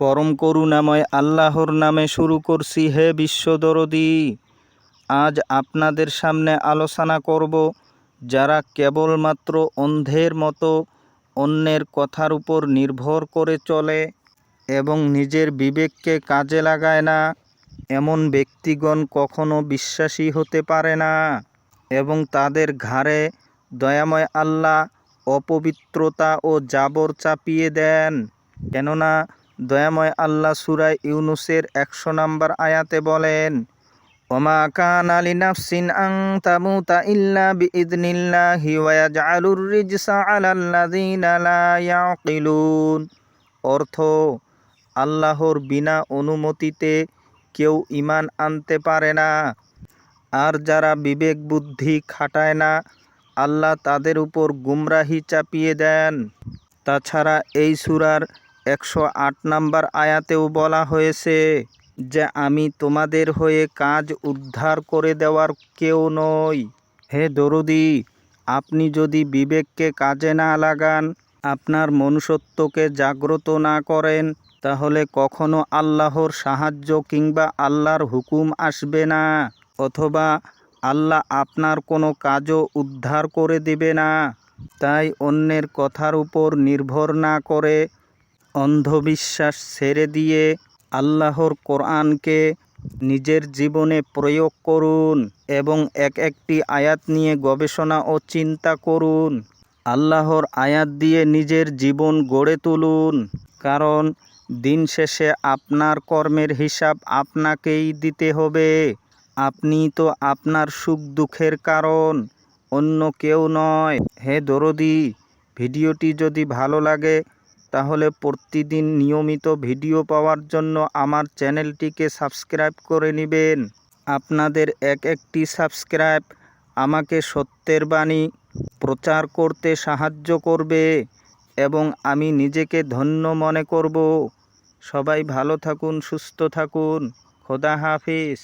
পরম করুণাময় আল্লাহর নামে শুরু করছি হে বিশ্বদরদী। আজ আপনাদের সামনে আলোচনা করব যারা কেবলমাত্র অন্ধের মতো অন্যের কথার উপর নির্ভর করে চলে এবং নিজের বিবেককে কাজে লাগায় না, এমন ব্যক্তিগণ কখনো বিশ্বাসী হতে পারে না এবং তাদের ঘাড়ে দয়াময় আল্লাহ অপবিত্রতা ও জাবর চাপিয়ে দেন। কেননা দয়াময় আল্লাহ সূরা ইউনূসের ১০০ নম্বর আয়াতে বলেন, ওমা কানা লিনাফসিন আন তামুতা ইল্লা বিইযনিল্লাহি ওয়া ইয়াজআলুর রিজসা আলাল্লাযিনা লা ইয়াকিলুন। অর্থ, আল্লাহর বিনা অনুমতিতে কেউ ঈমান আনতে পারে না, আর যারা বিবেক বুদ্ধি খাটায় না আল্লাহ তাদের উপর গুমরাহি চাপিয়ে দেন। তাছাড়া এই সূরার ১০৮ নম্বর আয়াতেও বলা হয়েছে যে আমি তোমাদের হয়ে কাজ উদ্ধার করে দেওয়ার কেউ নই। হে দরদী, আপনি যদি বিবেককে কাজে না লাগান, আপনার মনুষ্যত্বকে জাগ্রত না করেন, তাহলে কখনো আল্লাহর সাহায্য কিংবা আল্লাহর হুকুম আসবে না, অথবা আল্লাহ আপনার কোনো কাজও উদ্ধার করে দেবে না। তাই অন্যের কথার উপর নির্ভর না করে অন্ধবিশ্বাস ছেড়ে দিয়ে আল্লাহর কোরআনকে নিজের জীবনে প্রয়োগ করুন এবং একটি আয়াত নিয়ে গবেষণা ও চিন্তা করুন। আল্লাহর আয়াত দিয়ে নিজের জীবন গড়ে তুলুন, কারণ দিন শেষে আপনার কর্মের হিসাব আপনাকেই দিতে হবে। আপনি তো আপনার সুখ দুঃখের কারণ, অন্য কেউ নয়। হে দরদী, ভিডিওটি যদি ভালো লাগে তাহলে প্রতিদিন নিয়মিত ভিডিও পাওয়ার জন্য আমার চ্যানেলটিকে সাবস্ক্রাইব করে নেবেন। আপনাদের একটি সাবস্ক্রাইব আমাকে সত্যের বাণী প্রচার করতে সাহায্য করবে এবং আমি নিজেকে ধন্য মনে করব। সবাই ভালো থাকুন, সুস্থ থাকুন। খোদা হাফেজ।